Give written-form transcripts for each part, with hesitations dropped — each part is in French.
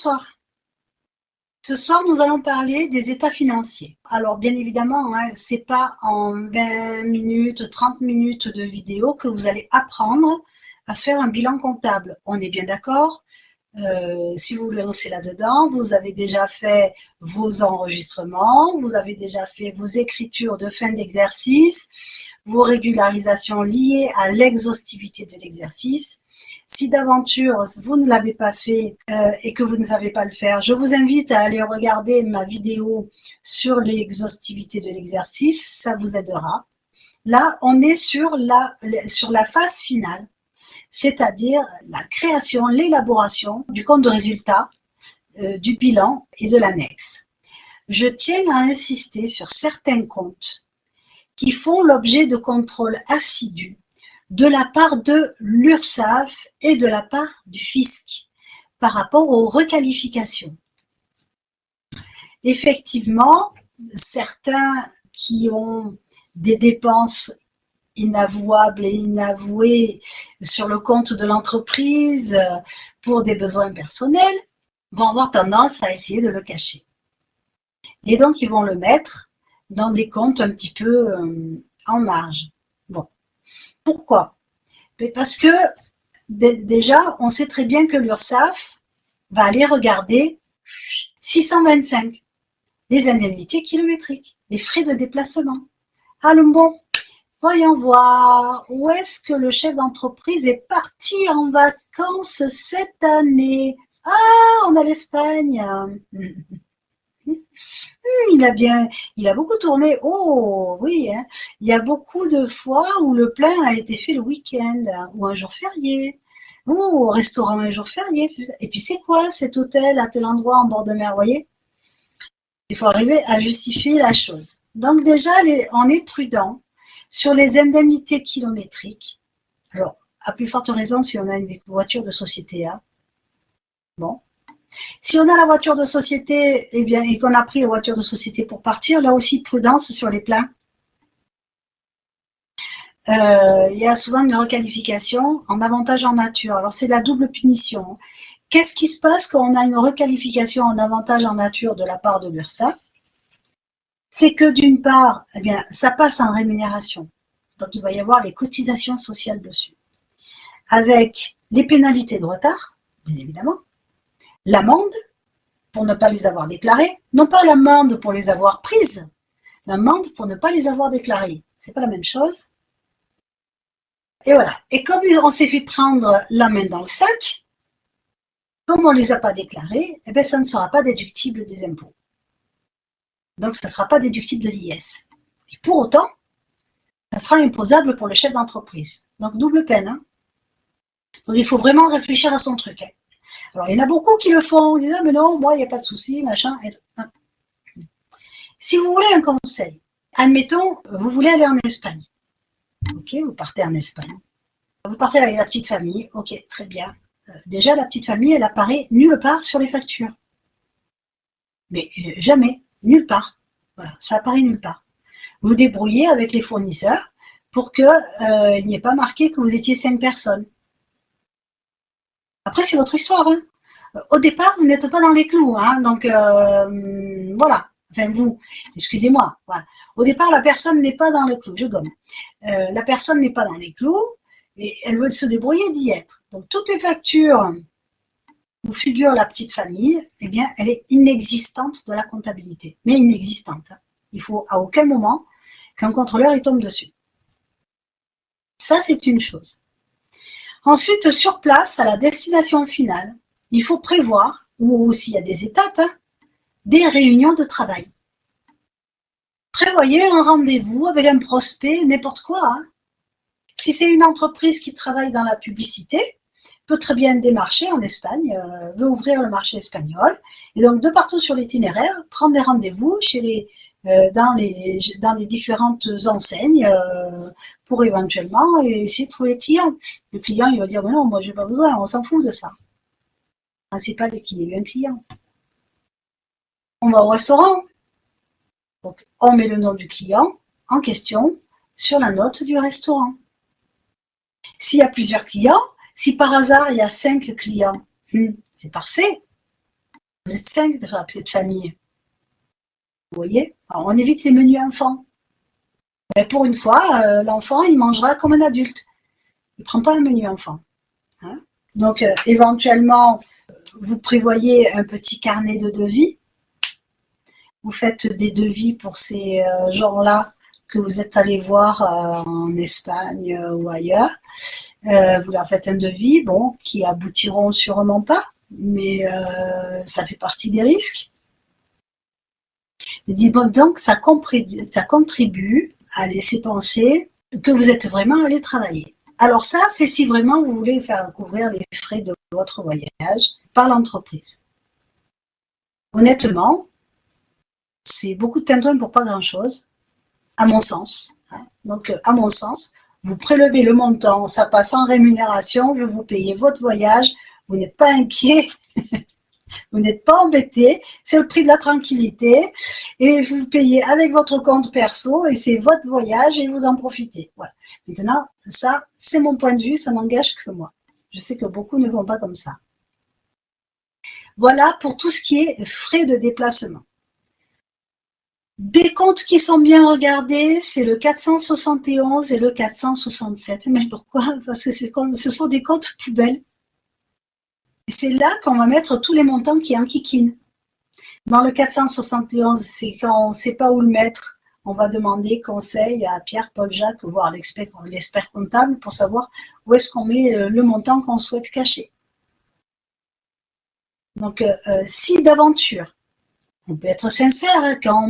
bonsoir. Ce soir, nous allons parler des états financiers. Alors, bien évidemment, hein, c'est pas en 20 minutes, 30 minutes de vidéo que vous allez apprendre à faire un bilan comptable. On est bien d'accord? Si vous voulez lancer là-dedans, vous avez déjà fait vos enregistrements, vous avez déjà fait vos écritures de fin d'exercice, vos régularisations liées à l'exhaustivité de l'exercice. Si d'aventure vous ne l'avez pas fait et que vous ne savez pas le faire, je vous invite à aller regarder ma vidéo sur l'exhaustivité de l'exercice, ça vous aidera. Là, on est sur la phase finale, c'est-à-dire la création, l'élaboration du compte de résultat, du bilan et de l'annexe. Je tiens à insister sur certains comptes qui font l'objet de contrôles assidus de la part de l'URSSAF et de la part du fisc par rapport aux requalifications. Effectivement, certains qui ont des dépenses inavouables et inavouées sur le compte de l'entreprise pour des besoins personnels vont avoir tendance à essayer de le cacher. Et donc, ils vont le mettre dans des comptes un petit peu en marge. Bon. Pourquoi? Parce que déjà, on sait très bien que l'URSSAF va aller regarder 625, les indemnités kilométriques, les frais de déplacement. Alors bon, voyons voir, où est-ce que le chef d'entreprise est parti en vacances cette année? Ah, on a l'Espagne. Il a beaucoup tourné. Oh, oui, hein. Il y a beaucoup de fois où le plein a été fait le week-end ou un jour férié. Ou au restaurant un jour férié. Et puis, c'est quoi cet hôtel à tel endroit en bord de mer, vous voyez? Il faut arriver à justifier la chose. Donc, déjà, on est prudent sur les indemnités kilométriques. Alors, à plus forte raison si on a une voiture de société A. Bon. Si on a la voiture de société, eh bien, et qu'on a pris la voiture de société pour partir, là aussi, prudence sur les pleins. Il y a souvent une requalification en avantage en nature. Alors, c'est la double punition. Qu'est-ce qui se passe quand on a une requalification en avantage en nature de la part de l'URSSAF? C'est que d'une part, eh bien, ça passe en rémunération. Donc, il va y avoir les cotisations sociales dessus. Avec les pénalités de retard, bien évidemment, l'amende pour ne pas les avoir déclarées, non pas l'amende pour les avoir prises, l'amende pour ne pas les avoir déclarées. C'est pas la même chose. Et voilà. Et comme on s'est fait prendre la main dans le sac, comme on ne les a pas déclarées, eh bien, ça ne sera pas déductible des impôts. Donc, ça ne sera pas déductible de l'IS. Et pour autant, ça sera imposable pour le chef d'entreprise. Donc, double peine. Hein. Donc, il faut vraiment réfléchir à son truc. Hein. Alors, il y en a beaucoup qui le font, ils disent ah, mais non, moi, il n'y a pas de souci, machin. Si vous voulez un conseil, admettons, vous voulez aller en Espagne. Ok, vous partez en Espagne. Vous partez avec la petite famille, ok, très bien. Déjà, la petite famille, elle apparaît nulle part sur les factures. Mais jamais, nulle part. Voilà, ça apparaît nulle part. Vous débrouillez avec les fournisseurs pour qu'il n'y ait pas marqué que vous étiez 5 personnes. Après, c'est votre histoire. Hein. Au départ, vous n'êtes pas dans les clous. Hein, donc, voilà. Enfin, vous, excusez-moi. Voilà. Au départ, la personne n'est pas dans les clous. Je gomme. La personne n'est pas dans les clous et elle veut se débrouiller d'y être. Donc, toutes les factures où figure la petite famille, eh bien, elle est inexistante de la comptabilité. Mais inexistante. Hein. Il faut à aucun moment qu'un contrôleur y tombe dessus. Ça, c'est une chose. Ensuite, sur place, à la destination finale, il faut prévoir, ou s'il y a des étapes, hein, des réunions de travail. Prévoyez un rendez-vous avec un prospect, n'importe quoi. Hein. Si c'est une entreprise qui travaille dans la publicité, peut très bien démarcher en Espagne, veut ouvrir le marché espagnol, et donc de partout sur l'itinéraire, prendre des rendez-vous dans les différentes enseignes pour éventuellement essayer de trouver le client. Le client, il va dire, mais non, moi j'ai pas besoin, on s'en fout de ça. Le principal est qu'il y ait eu un client. On va au restaurant, donc on met le nom du client en question sur la note du restaurant. S'il y a plusieurs clients, si par hasard il y a 5 clients, c'est parfait. Vous êtes 5 dans la petite famille. Vous voyez? Alors, on évite les menus enfants. Mais pour une fois, l'enfant, il mangera comme un adulte. Il ne prend pas un menu enfant. Hein. Donc, éventuellement, vous prévoyez un petit carnet de devis. Vous faites des devis pour ces gens-là que vous êtes allés voir en Espagne ou ailleurs. Vous leur faites un devis, bon, qui aboutiront sûrement pas, mais ça fait partie des risques. Donc, ça contribue à laisser penser que vous êtes vraiment allé travailler. Alors ça, c'est si vraiment vous voulez faire couvrir les frais de votre voyage par l'entreprise. Honnêtement, c'est beaucoup de tintouin pour pas grand-chose, à mon sens. Hein. Donc, à mon sens, vous prélevez le montant, ça passe en rémunération, vous payez votre voyage, vous n'êtes pas inquiet, vous n'êtes pas embêté, c'est le prix de la tranquillité, et vous payez avec votre compte perso, et c'est votre voyage, et vous en profitez. Voilà. Maintenant, ça, c'est mon point de vue, ça n'engage que moi. Je sais que beaucoup ne vont pas comme ça. Voilà pour tout ce qui est frais de déplacement. Des comptes qui sont bien regardés, c'est le 471 et le 467. Mais pourquoi? Parce que ce sont des comptes poubelles. C'est là qu'on va mettre tous les montants qui enquiquinent. Dans le 471, c'est quand on ne sait pas où le mettre, on va demander conseil à Pierre, Paul, Jacques, voire l'expert comptable pour savoir où est-ce qu'on met le montant qu'on souhaite cacher. Donc, si d'aventure, on peut être sincère, hein, quand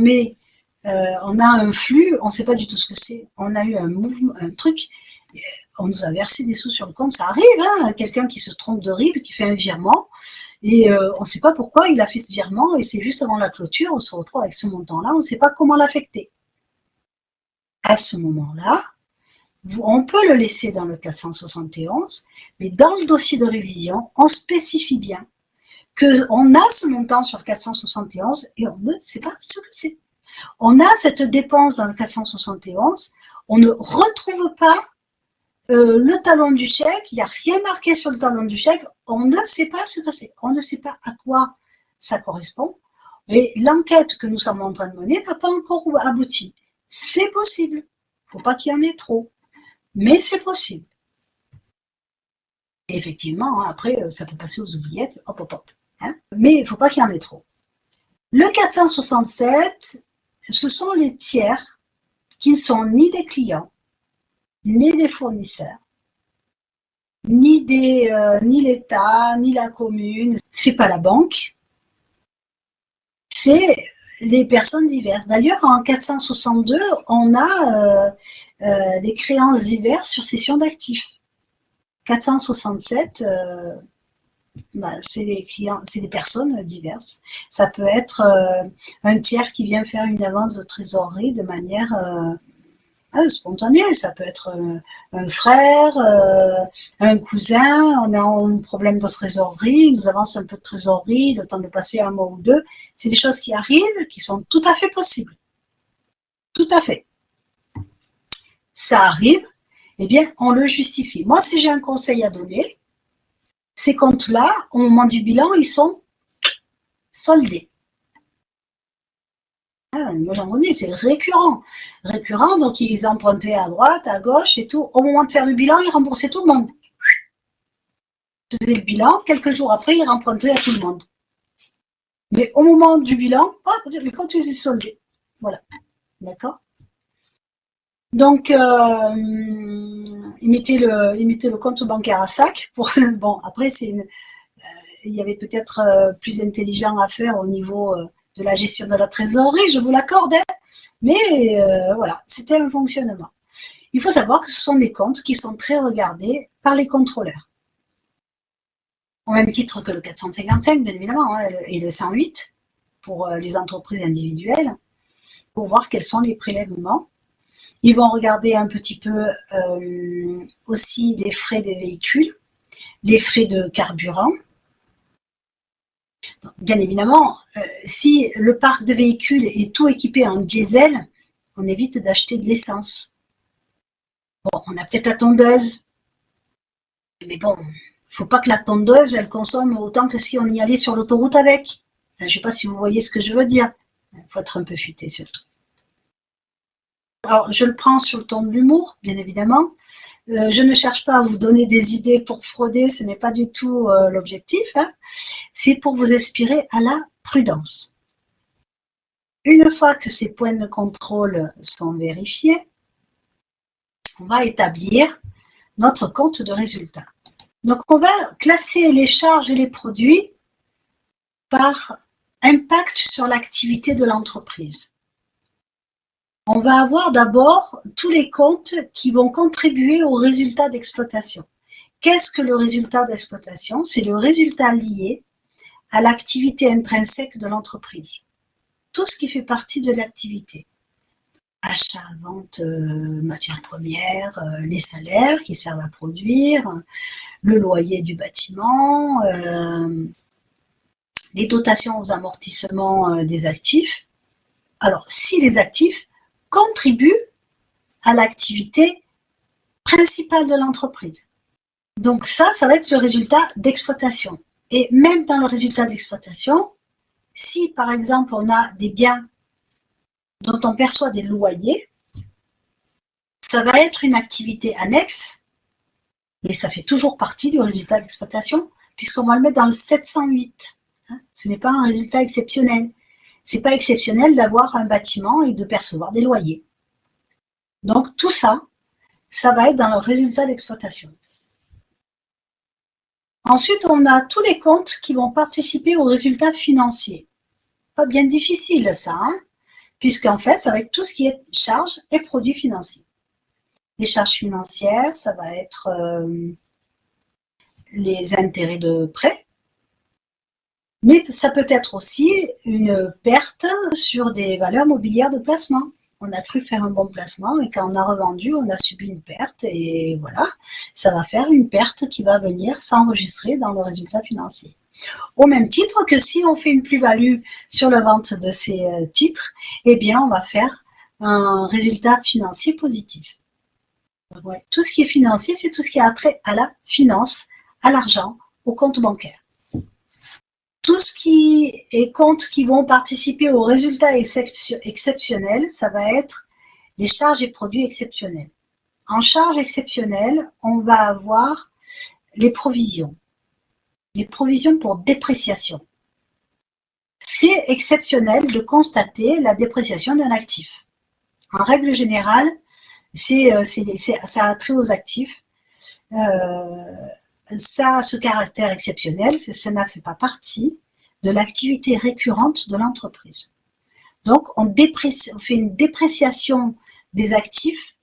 on a un flux, on ne sait pas du tout ce que c'est. On a eu un mouvement, un truc, on nous a versé des sous sur le compte, ça arrive, hein, quelqu'un qui se trompe de RIB, qui fait un virement, et on ne sait pas pourquoi il a fait ce virement, et c'est juste avant la clôture, on se retrouve avec ce montant-là, on ne sait pas comment l'affecter. À ce moment-là, on peut le laisser dans le 471, mais dans le dossier de révision, on spécifie bien qu'on a ce montant sur 471 et on ne sait pas ce que c'est. On a cette dépense dans le 471, on ne retrouve pas le talon du chèque, il n'y a rien marqué sur le talon du chèque, on ne sait pas ce que c'est, on ne sait pas à quoi ça correspond. Et l'enquête que nous sommes en train de mener n'a pas encore abouti. C'est possible, il ne faut pas qu'il y en ait trop, mais c'est possible. Et effectivement, après, ça peut passer aux oubliettes, hop, hop, hop. Hein, mais il ne faut pas qu'il y en ait trop. Le 467, ce sont les tiers qui ne sont ni des clients, ni des fournisseurs, ni l'État, ni la commune. C'est pas la banque, c'est des personnes diverses. D'ailleurs, en 462, on a des créances diverses sur cession d'actifs. 467, c'est des personnes diverses. Ça peut être un tiers qui vient faire une avance de trésorerie de manière spontanée. Ça peut être un frère, un cousin, on a un problème de trésorerie, il nous avance un peu de trésorerie, le temps de passer un mois ou deux. C'est des choses qui arrivent, qui sont tout à fait possibles. Tout à fait. Ça arrive, eh bien, on le justifie. Moi, si j'ai un conseil à donner, ces comptes-là, au moment du bilan, ils sont soldés. Moi, j'en connais, c'est récurrent. Récurrent, donc ils empruntaient à droite, à gauche et tout. Au moment de faire le bilan, ils remboursaient tout le monde. Ils faisaient le bilan, quelques jours après, ils rempruntaient à tout le monde. Mais au moment du bilan, le compte est soldé. Voilà. D'accord? Donc, ils mettaient le compte bancaire à sac. Bon, après, il y avait peut-être plus intelligent à faire au niveau de la gestion de la trésorerie, je vous l'accorde, hein, mais voilà, c'était un fonctionnement. Il faut savoir que ce sont des comptes qui sont très regardés par les contrôleurs. Au même titre que le 455, bien évidemment, hein, et le 108 pour les entreprises individuelles, pour voir quels sont les prélèvements. Ils vont regarder un petit peu aussi les frais des véhicules, les frais de carburant. Donc, bien évidemment, si le parc de véhicules est tout équipé en diesel, on évite d'acheter de l'essence. Bon, on a peut-être la tondeuse, mais bon, il ne faut pas que la tondeuse, elle consomme autant que si on y allait sur l'autoroute avec. Je ne sais pas si vous voyez ce que je veux dire. Il faut être un peu futé surtout. Alors, je le prends sur le ton de l'humour, bien évidemment. Je ne cherche pas à vous donner des idées pour frauder, ce n'est pas du tout l'objectif. Hein. C'est pour vous inspirer à la prudence. Une fois que ces points de contrôle sont vérifiés, on va établir notre compte de résultats. Donc, on va classer les charges et les produits par impact sur l'activité de l'entreprise. On va avoir d'abord tous les comptes qui vont contribuer au résultat d'exploitation. Qu'est-ce que le résultat d'exploitation? C'est le résultat lié à l'activité intrinsèque de l'entreprise. Tout ce qui fait partie de l'activité. Achat, vente, matières premières, les salaires qui servent à produire, le loyer du bâtiment, les dotations aux amortissements des actifs. Alors, si les actifs contribuent à l'activité principale de l'entreprise. Donc ça va être le résultat d'exploitation. Et même dans le résultat d'exploitation, si par exemple on a des biens dont on perçoit des loyers, ça va être une activité annexe, mais ça fait toujours partie du résultat d'exploitation, puisqu'on va le mettre dans le 708. Ce n'est pas un résultat exceptionnel. Ce n'est pas exceptionnel d'avoir un bâtiment et de percevoir des loyers. Donc tout ça, ça va être dans le résultat d'exploitation. Ensuite, on a tous les comptes qui vont participer au résultat financier. Pas bien difficile ça, hein, puisqu'en fait, ça va être tout ce qui est charges et produits financiers. Les charges financières, ça va être les intérêts de prêt, mais ça peut être aussi une perte sur des valeurs mobilières de placement. On a cru faire un bon placement et quand on a revendu, on a subi une perte et voilà, ça va faire une perte qui va venir s'enregistrer dans le résultat financier. Au même titre que si on fait une plus-value sur la vente de ces titres, eh bien on va faire un résultat financier positif. Donc, ouais, tout ce qui est financier, c'est tout ce qui a trait à la finance, à l'argent, au compte bancaire. Tout ce qui est comptes qui vont participer au résultat exceptionnel, ça va être les charges et produits exceptionnels. En charges exceptionnelles, on va avoir les provisions. Les provisions pour dépréciation. C'est exceptionnel de constater la dépréciation d'un actif. En règle générale, ça a trait aux actifs. Ça a ce caractère exceptionnel que ça ne fait pas partie de l'activité récurrente de l'entreprise. Donc, on fait une dépréciation des actifs.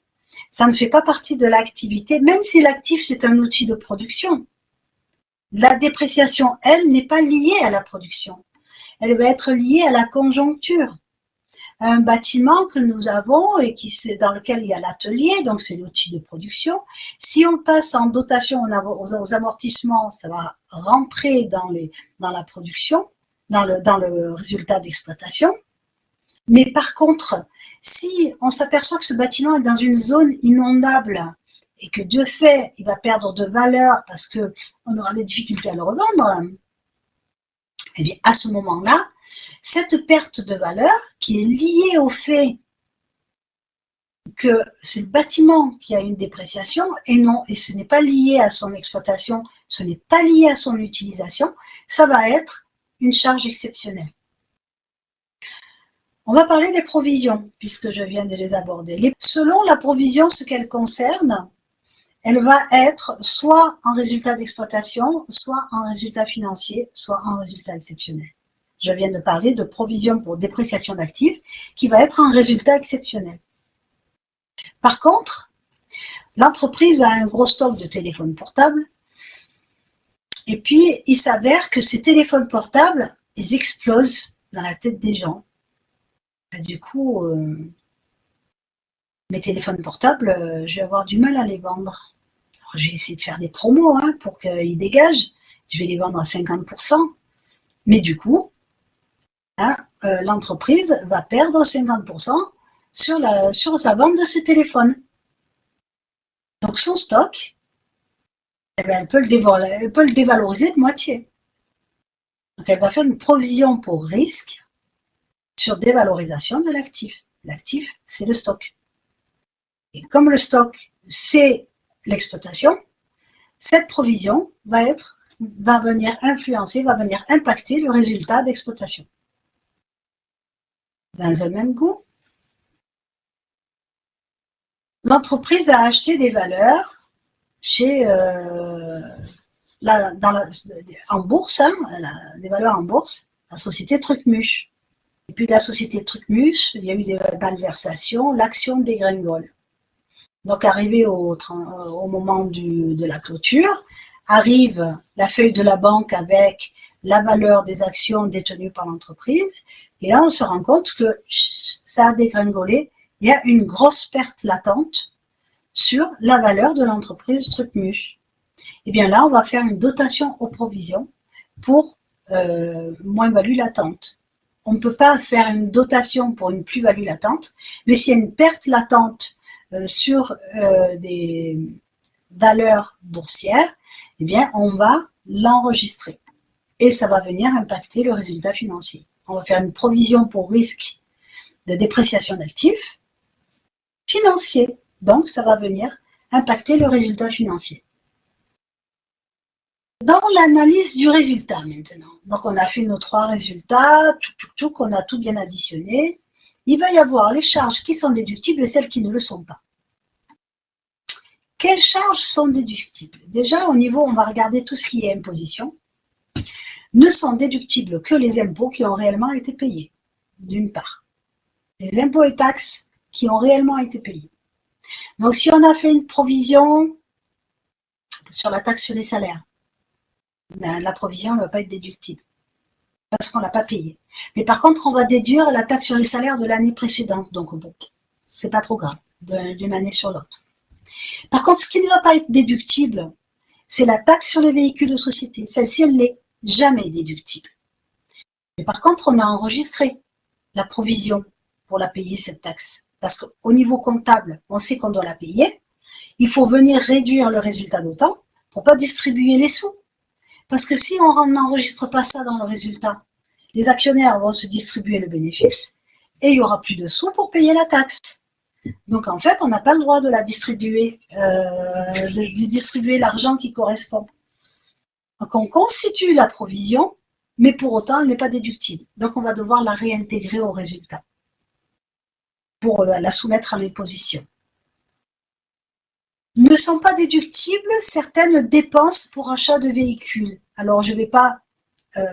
Ça ne fait pas partie de l'activité, même si l'actif, c'est un outil de production. La dépréciation, elle, n'est pas liée à la production. Elle va être liée à la conjoncture. Un bâtiment que nous avons et dans lequel il y a l'atelier, donc c'est l'outil de production. Si on passe en dotation aux amortissements, ça va rentrer dans la production, dans le résultat d'exploitation. Mais par contre, si on s'aperçoit que ce bâtiment est dans une zone inondable et que de fait, il va perdre de valeur parce qu'on aura des difficultés à le revendre, eh bien, à ce moment-là, cette perte de valeur qui est liée au fait que c'est le bâtiment qui a une dépréciation et ce n'est pas lié à son exploitation, ce n'est pas lié à son utilisation, ça va être une charge exceptionnelle. On va parler des provisions, puisque je viens de les aborder. Selon la provision, ce qu'elle concerne, elle va être soit en résultat d'exploitation, soit en résultat financier, soit en résultat exceptionnel. Je viens de parler de provision pour dépréciation d'actifs qui va être un résultat exceptionnel. Par contre, l'entreprise a un gros stock de téléphones portables et puis il s'avère que ces téléphones portables, ils explosent dans la tête des gens. Et du coup, mes téléphones portables, je vais avoir du mal à les vendre. Alors, je vais essayer de faire des promos pour qu'ils dégagent. Je vais les vendre à 50%. Mais du coup, l'entreprise va perdre 50% sur la vente de ses téléphones. Donc son stock, elle peut le dévaloriser de moitié. Donc, elle va faire une provision pour risque sur dévalorisation de l'actif. L'actif, c'est le stock. Et comme le stock, c'est l'exploitation, cette provision va venir influencer, va venir impacter le résultat d'exploitation. Dans un même coup, l'entreprise a acheté des valeurs chez en bourse, des valeurs en bourse, la société Trucmuche. Et puis la société Trucmuche, il y a eu des malversations, l'action dégringole. Donc arrivé au moment de la clôture, arrive la feuille de la banque avec la valeur des actions détenues par l'entreprise, et là on se rend compte que ça a dégringolé, il y a une grosse perte latente sur la valeur de l'entreprise Trucmuche. Et bien là, on va faire une dotation aux provisions pour moins-value latente. On ne peut pas faire une dotation pour une plus-value latente, mais s'il y a une perte latente sur des valeurs boursières, eh bien, on va l'enregistrer. Et ça va venir impacter le résultat financier. On va faire une provision pour risque de dépréciation d'actifs financiers. Donc, ça va venir impacter le résultat financier. Dans l'analyse du résultat maintenant, donc on a fait nos 3 résultats, on a tout bien additionné. Il va y avoir les charges qui sont déductibles et celles qui ne le sont pas. Quelles charges sont déductibles? Déjà, au niveau, on va regarder tout ce qui est imposition. Ne sont déductibles que les impôts qui ont réellement été payés, d'une part. Les impôts et taxes qui ont réellement été payés. Donc, si on a fait une provision sur la taxe sur les salaires, ben, la provision ne va pas être déductible parce qu'on ne l'a pas payée. Mais par contre, on va déduire la taxe sur les salaires de l'année précédente. Donc, bon, c'est pas trop grave d'une année sur l'autre. Par contre, ce qui ne va pas être déductible, c'est la taxe sur les véhicules de société. Celle-ci, elle n'est jamais déductible. Mais par contre, on a enregistré la provision pour la payer, cette taxe. Parce qu'au niveau comptable, on sait qu'on doit la payer. Il faut venir réduire le résultat d'autant pour ne pas distribuer les sous. Parce que si on n'enregistre pas ça dans le résultat, les actionnaires vont se distribuer le bénéfice et il n'y aura plus de sous pour payer la taxe. Donc en fait, on n'a pas le droit de la distribuer, de distribuer l'argent qui correspond. Donc on constitue la provision, mais pour autant, elle n'est pas déductible. Donc on va devoir la réintégrer au résultat pour la soumettre à l'imposition. Ne sont pas déductibles certaines dépenses pour achat de véhicules. Alors, je ne vais pas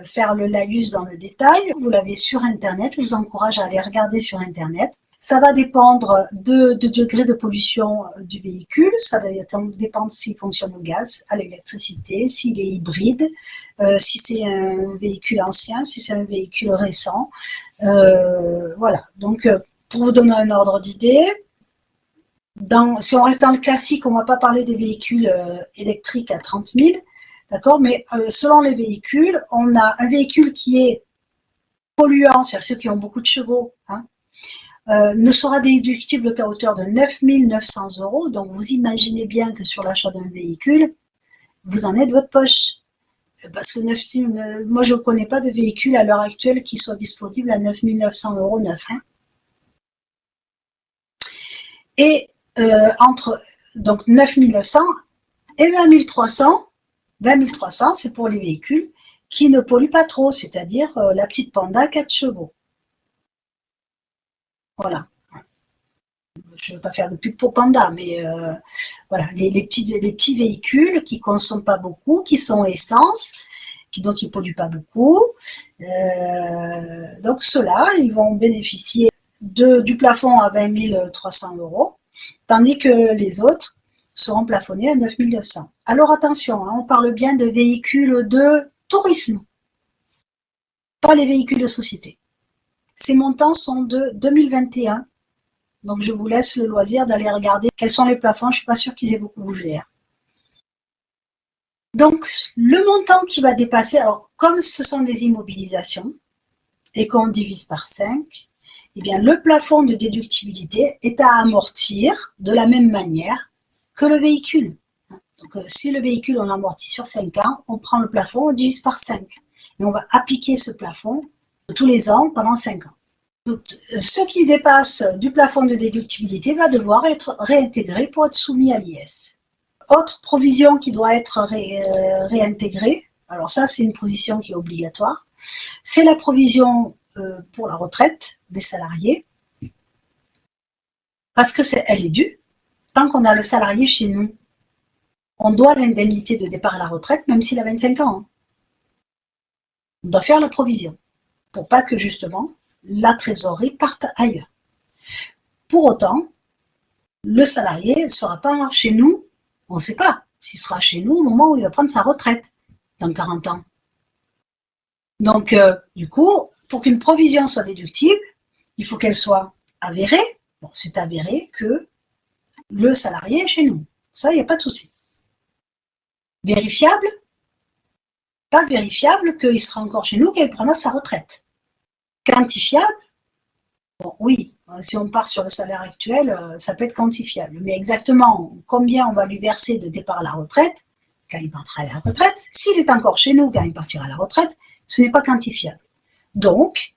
faire le laïus dans le détail. Vous l'avez sur Internet. Je vous encourage à aller regarder sur Internet. Ça va dépendre de degré de pollution du véhicule. Ça va dépendre s'il fonctionne au gaz, à l'électricité, s'il est hybride, si c'est un véhicule ancien, si c'est un véhicule récent. Voilà. Donc, pour vous donner un ordre d'idée, si on reste dans le classique, on ne va pas parler des véhicules électriques à 30 000, d'accord, mais selon les véhicules, on a un véhicule qui est polluant, c'est-à-dire ceux qui ont beaucoup de chevaux, ne sera déductible qu'à hauteur de 9 900 €. Donc, vous imaginez bien que sur l'achat d'un véhicule, vous en êtes de votre poche. Parce que moi, je ne connais pas de véhicule à l'heure actuelle qui soit disponible à 9 900 € neuf. Et entre donc 9 900 et 20 300, 20 300, c'est pour les véhicules qui ne polluent pas trop, c'est-à-dire la petite Panda 4 chevaux. Voilà. Je ne veux pas faire de pub pour Panda, mais voilà, les petits véhicules qui ne consomment pas beaucoup, qui sont essence, donc ils ne polluent pas beaucoup. Donc ceux-là, ils vont bénéficier du plafond à 20 300 €, tandis que les autres seront plafonnés à 9 900. Alors attention, on parle bien de véhicules de tourisme, pas les véhicules de société. Ces montants sont de 2021, donc je vous laisse le loisir d'aller regarder quels sont les plafonds. Je ne suis pas sûre qu'ils aient beaucoup bougé. Donc le montant qui va dépasser, alors comme ce sont des immobilisations et qu'on divise par 5, eh bien, le plafond de déductibilité est à amortir de la même manière que le véhicule. Donc, si le véhicule, on l'amortit sur 5 ans, on prend le plafond, on divise par 5. mais on va appliquer ce plafond tous les ans pendant 5 ans. Donc, ce qui dépasse du plafond de déductibilité va devoir être réintégré pour être soumis à l'IS. Autre provision qui doit être réintégrée, alors ça c'est une provision qui est obligatoire, c'est la provision pour la retraite des salariés, parce que elle est due. Tant qu'on a le salarié chez nous, on doit l'indemnité de départ à la retraite, même s'il a 25 ans. On doit faire la provision, pour pas que justement la trésorerie parte ailleurs. Pour autant, le salarié ne sera pas chez nous, on ne sait pas s'il sera chez nous au moment où il va prendre sa retraite, dans 40 ans. Donc, du coup, pour qu'une provision soit déductible, il faut qu'elle soit avérée. Bon, c'est avéré que le salarié est chez nous. Ça, il n'y a pas de souci. Vérifiable? Pas vérifiable qu'il sera encore chez nous, qu'il prendra sa retraite. Quantifiable? Bon, oui, si on part sur le salaire actuel, ça peut être quantifiable. Mais exactement combien on va lui verser de départ à la retraite, quand il partira à la retraite, s'il est encore chez nous quand il partira à la retraite, ce n'est pas quantifiable. Donc,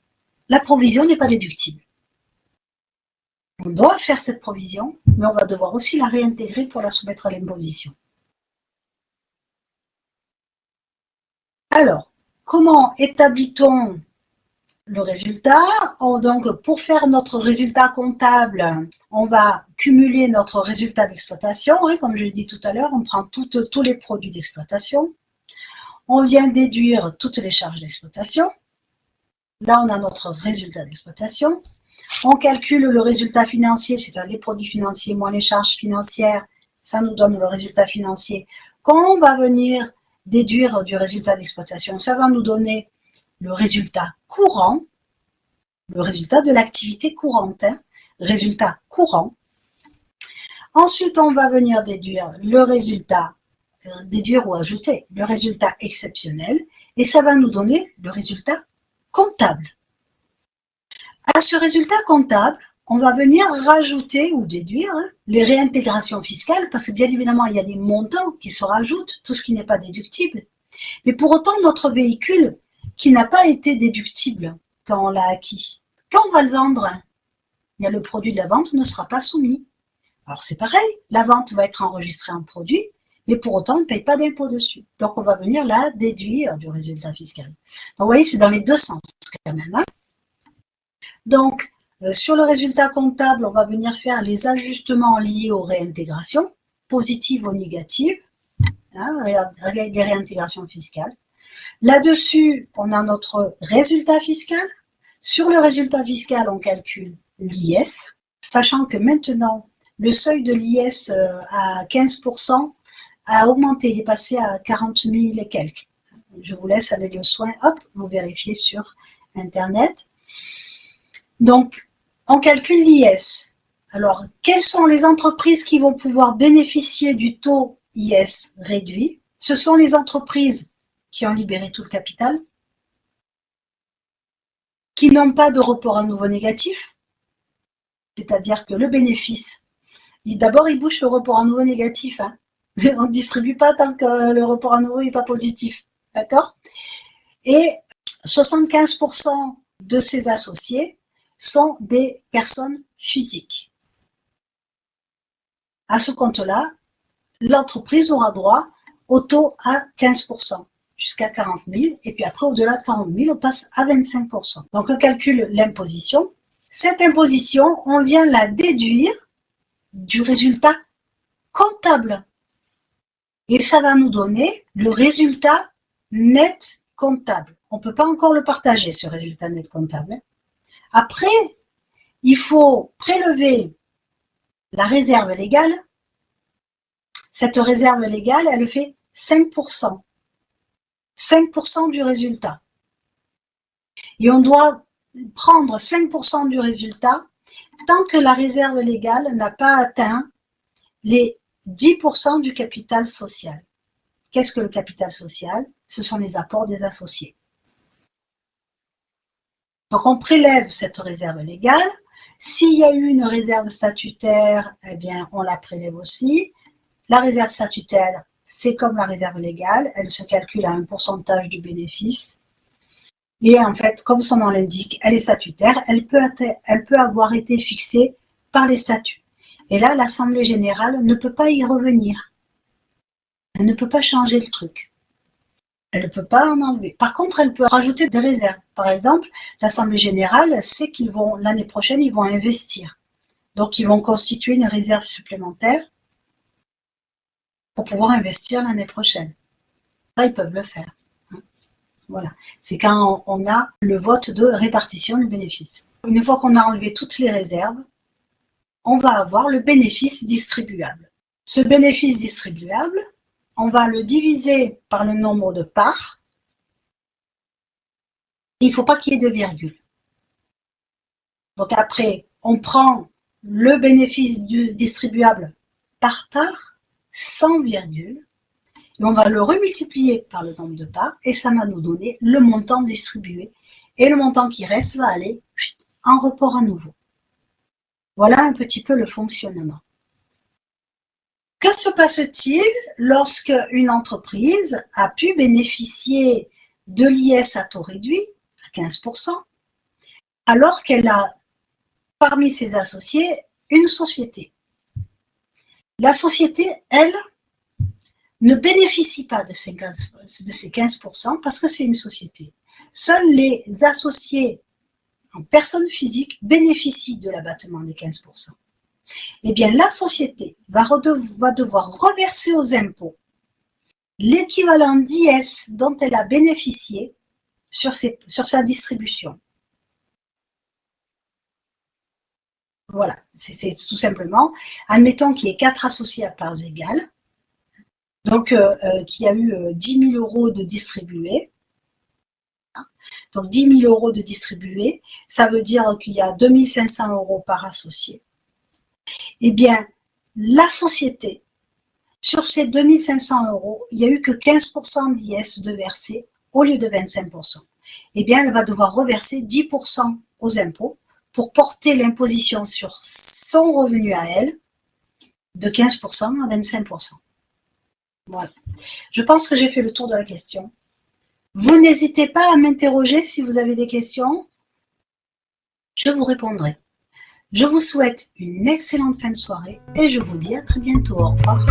la provision n'est pas déductible. On doit faire cette provision, mais on va devoir aussi la réintégrer pour la soumettre à l'imposition. Alors, comment établit-on le résultat? Donc, pour faire notre résultat comptable, on va cumuler notre résultat d'exploitation. Comme je l'ai dit tout à l'heure, on prend tous les produits d'exploitation. On vient déduire toutes les charges d'exploitation. Là, on a notre résultat d'exploitation. On calcule le résultat financier, c'est-à-dire les produits financiers moins les charges financières. Ça nous donne le résultat financier qu'on va venir déduire du résultat d'exploitation. Ça va nous donner le résultat courant, le résultat de l'activité courante, résultat courant. Ensuite, on va venir déduire le résultat, déduire ou ajouter le résultat exceptionnel, et ça va nous donner le résultat comptable. À ce résultat comptable, on va venir rajouter ou déduire les réintégrations fiscales, parce que bien évidemment, il y a des montants qui se rajoutent, tout ce qui n'est pas déductible. Mais pour autant, notre véhicule, qui n'a pas été déductible quand on l'a acquis, quand on va le vendre, bien, le produit de la vente ne sera pas soumis. Alors c'est pareil, la vente va être enregistrée en produit, mais pour autant, on ne paye pas d'impôt dessus. Donc on va venir la déduire du résultat fiscal. Donc vous voyez, c'est dans les deux sens quand même. Donc, sur le résultat comptable, on va venir faire les ajustements liés aux réintégrations, positives ou négatives, les réintégrations fiscales. Là-dessus, on a notre résultat fiscal. Sur le résultat fiscal, on calcule l'IS, sachant que maintenant, le seuil de l'IS à 15% a augmenté, il est passé à 40 000 et quelques. Je vous laisse aller au soin, hop, vous vérifiez sur Internet. Donc, on calcule l'IS. Alors, quelles sont les entreprises qui vont pouvoir bénéficier du taux IS réduit? Ce sont les entreprises qui ont libéré tout le capital, qui n'ont pas de report à nouveau négatif, c'est-à-dire que le bénéfice, d'abord il bouge le report à nouveau négatif. On ne distribue pas tant que le report à nouveau n'est pas positif. D'accord? Et 75% de ces associés sont des personnes physiques. À ce compte-là, l'entreprise aura droit au taux à 15%, jusqu'à 40 000, et puis après, au-delà de 40 000, on passe à 25%. Donc, on calcule l'imposition. Cette imposition, on vient la déduire du résultat comptable. Et ça va nous donner le résultat net comptable. On ne peut pas encore le partager, ce résultat net comptable. Après, il faut prélever la réserve légale. Cette réserve légale, elle fait 5%. 5% du résultat. Et on doit prendre 5% du résultat tant que la réserve légale n'a pas atteint les 10% du capital social. Qu'est-ce que le capital social? Ce sont les apports des associés. Donc, on prélève cette réserve légale. S'il y a eu une réserve statutaire, eh bien, on la prélève aussi. La réserve statutaire, c'est comme la réserve légale. Elle se calcule à un pourcentage du bénéfice. Et en fait, comme son nom l'indique, elle est statutaire, elle peut avoir été fixée par les statuts. Et là, l'Assemblée générale ne peut pas y revenir. Elle ne peut pas changer le truc. Elle ne peut pas en enlever. Par contre, elle peut rajouter des réserves. Par exemple, l'Assemblée générale sait qu'ils vont, l'année prochaine, ils vont investir. Donc, ils vont constituer une réserve supplémentaire pour pouvoir investir l'année prochaine. Ça, ils peuvent le faire. Voilà. C'est quand on a le vote de répartition du bénéfice. Une fois qu'on a enlevé toutes les réserves, on va avoir le bénéfice distribuable. Ce bénéfice distribuable, on va le diviser par le nombre de parts. Il ne faut pas qu'il y ait de virgule. Donc après, on prend le bénéfice distribuable par part, sans virgule, et on va le remultiplier par le nombre de parts, et ça va nous donner le montant distribué. Et le montant qui reste va aller en report à nouveau. Voilà un petit peu le fonctionnement. Que se passe-t-il lorsque une entreprise a pu bénéficier de l'IS à taux réduit, à 15%, alors qu'elle a parmi ses associés une société? La société, elle, ne bénéficie pas de ces 15% parce que c'est une société. Seuls les associés en personne physique bénéficient de l'abattement des 15%. Eh bien, la société va devoir reverser aux impôts l'équivalent d'IS dont elle a bénéficié sur sa distribution. Voilà, c'est tout simplement, admettons qu'il y ait 4 associés à parts égales, donc qu'il y a eu 10 000 € de distribués. Donc 10 000 € de distribués, ça veut dire qu'il y a 2 500 € par associé. Eh bien, la société, sur ces 2 500 €, il n'y a eu que 15% d'IS de versé au lieu de 25%. Eh bien, elle va devoir reverser 10% aux impôts pour porter l'imposition sur son revenu à elle de 15% à 25%. Voilà. Je pense que j'ai fait le tour de la question. Vous n'hésitez pas à m'interroger si vous avez des questions. Je vous répondrai. Je vous souhaite une excellente fin de soirée et je vous dis à très bientôt. Au revoir.